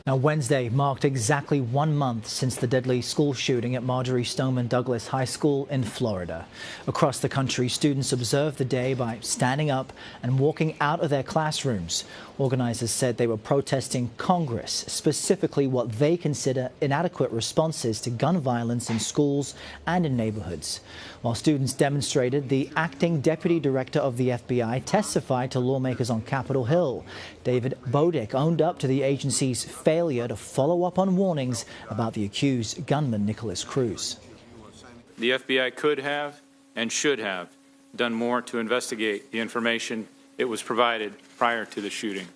Now, Wednesday marked exactly 1 month since the deadly school shooting at Stoneman Douglas High School in Florida. Across the country, students observed the day by standing up and walking out of their classrooms. Organizers said they were protesting Congress, specifically what they consider inadequate responses to gun violence in schools and in neighborhoods. While students demonstrated, the acting deputy director of the FBI testified to lawmakers on Capitol Hill. David Bodick owned up to the agency's failure to follow up on warnings about the accused gunman Nicholas Cruz. The FBI could have and should have done more to investigate the information it was provided prior to the shooting.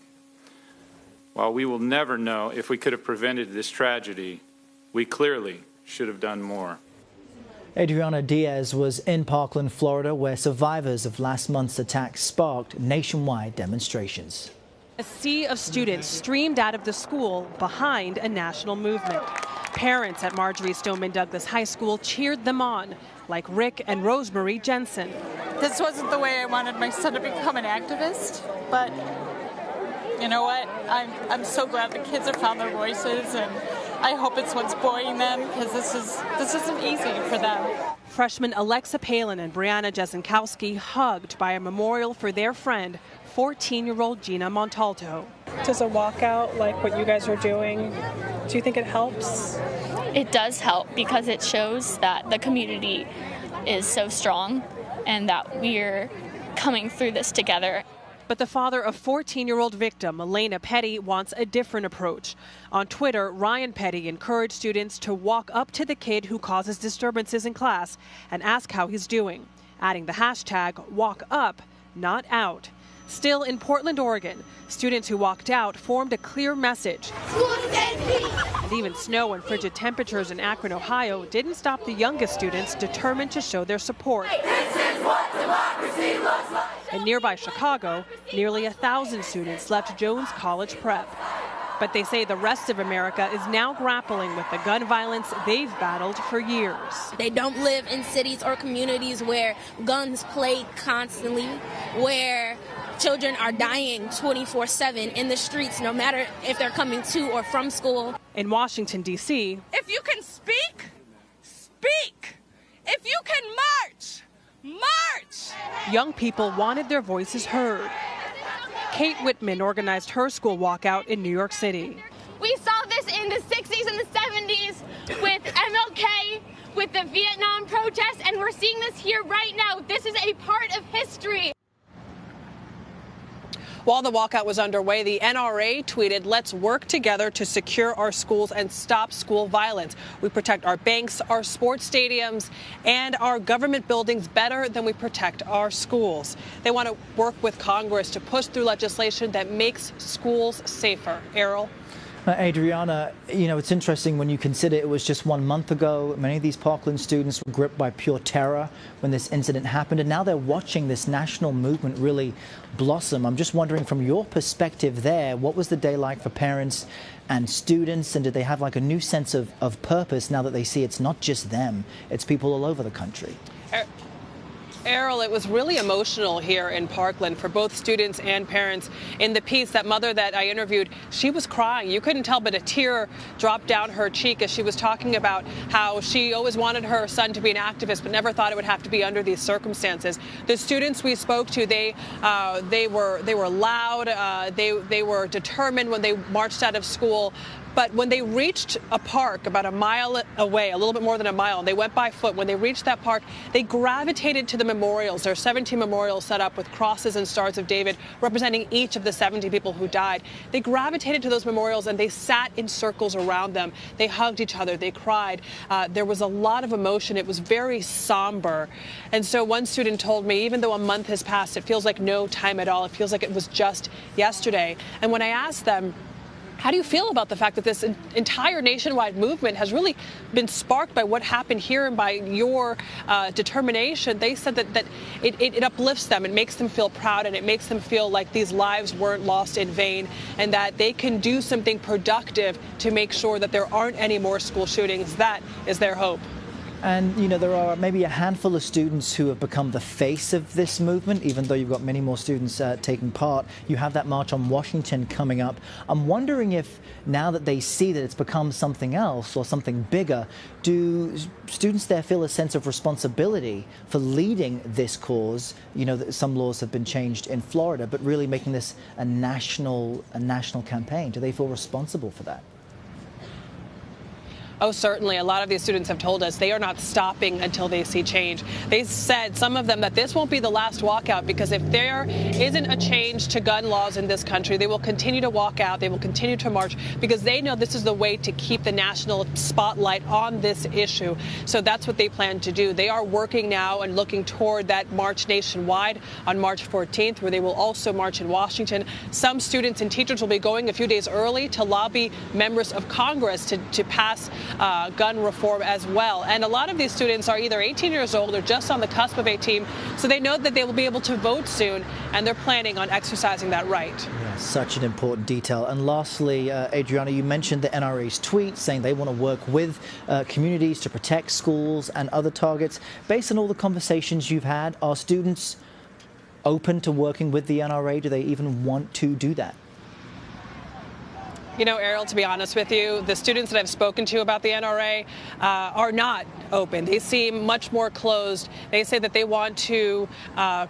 While we will never know if we could have prevented this tragedy, we clearly should have done more. Adriana Diaz was in Parkland, Florida, where survivors of last month's attack sparked nationwide demonstrations. A sea of students streamed out of the school behind a national movement. Parents at Stoneman Douglas High School cheered them on, like Rick and Rosemary Jensen. This wasn't the way I wanted my son to become an activist, but you know what? I'm so glad the kids have found their voices, and I hope it's what's buoying them, because this isn't easy for them. Freshmen Alexa Palin and Brianna Jesenkowski hugged by a memorial for their friend, 14-year-old Gina Montalto. Does a walkout like what you guys are doing, do you think it helps? It does help because it shows that the community is so strong and that we're coming through this together. But the father of 14-year-old victim, Elena Petty, wants a different approach. On Twitter, Ryan Petty encouraged students to walk up to the kid who causes disturbances in class and ask how he's doing, adding the hashtag #WalkUp, not out. Still in Portland, Oregon, students who walked out formed a clear message. And even snow and frigid temperatures in Akron, Ohio didn't stop the youngest students determined to show their support. This is what democracy looks like. In nearby Chicago, nearly 1,000 students left Jones College Prep. But they say the rest of America is now grappling with the gun violence they've battled for years. They don't live in cities or communities where guns play constantly, where children are dying 24/7 in the streets, no matter if they're coming to or from school. In Washington, D.C., if you can speak, speak. If you can march, march. Young people wanted their voices heard. Kate Whitman organized her school walkout in New York City. We saw this in the 60s and the 70s with MLK, with the Vietnam protests, and we're seeing this here right now. This is a part of history. While the walkout was underway, the NRA tweeted, "Let's work together to secure our schools and stop school violence. We protect our banks, our sports stadiums, and our government buildings better than we protect our schools." They want to work with Congress to push through legislation that makes schools safer. Errol? Adriana, you know, it's interesting when you consider it was just 1 month ago. Many of these Parkland students were gripped by pure terror when this incident happened, and now they're watching this national movement really blossom. I'm just wondering, from your perspective there, what was the day like for parents and students, and did they have like a new sense of purpose now that they see it's not just them, it's people all over the country? Errol, it was really emotional here in Parkland for both students and parents. In the piece, that mother that I interviewed, she was crying. You couldn't tell, but a tear dropped down her cheek as she was talking about how she always wanted her son to be an activist, but never thought it would have to be under these circumstances. The students we spoke to, they were loud. They were determined when they marched out of school. But when they reached a park about a mile away, a little bit more than a mile, and they went by foot, when they reached that park, they gravitated to the memorials. There are 17 memorials set up with crosses and stars of David representing each of the 70 people who died. They gravitated to those memorials and they sat in circles around them. They hugged each other. They cried. There was a lot of emotion. It was very somber. And so one student told me, even though a month has passed, it feels like no time at all. It feels like it was just yesterday. And when I asked them, how do you feel about the fact that this entire nationwide movement has really been sparked by what happened here and by your determination? They said that it uplifts them, it makes them feel proud, and it makes them feel like these lives weren't lost in vain, and that they can do something productive to make sure that there aren't any more school shootings. That is their hope. And, you know, there are maybe a handful of students who have become the face of this movement, even though you've got many more students taking part. You have that march on Washington coming up. I'm wondering if now that they see that it's become something else or something bigger, do students there feel a sense of responsibility for leading this cause? You know, that some laws have been changed in Florida, but really making this a national campaign. Do they feel responsible for that? Oh, certainly. A lot of these students have told us they are not stopping until they see change. They said, some of them, that this won't be the last walkout, because if there isn't a change to gun laws in this country, they will continue to walk out. They will continue to march, because they know this is the way to keep the national spotlight on this issue. So that's what they plan to do. They are working now and looking toward that march nationwide on March 14th, where they will also march in Washington. Some students and teachers will be going a few days early to lobby members of Congress to pass gun reform as well. And a lot of these students are either 18 years old or just on the cusp of 18, so they know that they will be able to vote soon, and they're planning on exercising that right. Yeah, such an important detail. And lastly, Adriana, you mentioned the NRA's tweet saying they want to work with communities to protect schools and other targets. Based on all the conversations you've had, are students open to working with the NRA? Do they even want to do that? You know, Ariel, to be honest with you, the students that I've spoken to about the NRA are not open. They seem much more closed. They say that they want to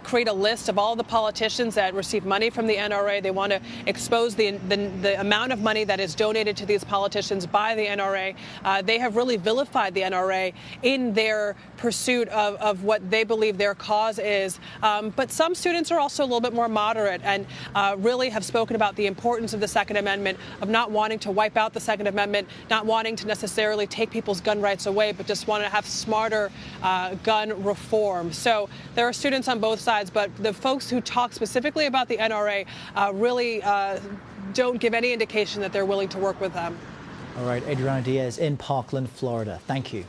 create a list of all the politicians that receive money from the NRA. They want to expose the amount of money that is donated to these politicians by the NRA. They have really vilified the NRA in their pursuit of what they believe their cause is. But some students are also a little bit more moderate and really have spoken about the importance of the Second Amendment, of not wanting to wipe out the Second Amendment, not wanting to necessarily take people's gun rights away, but just want to have smarter gun reform. So there are students on both sides, but the folks who talk specifically about the NRA really don't give any indication that they're willing to work with them. All right, Adriana Diaz in Parkland, Florida. Thank you.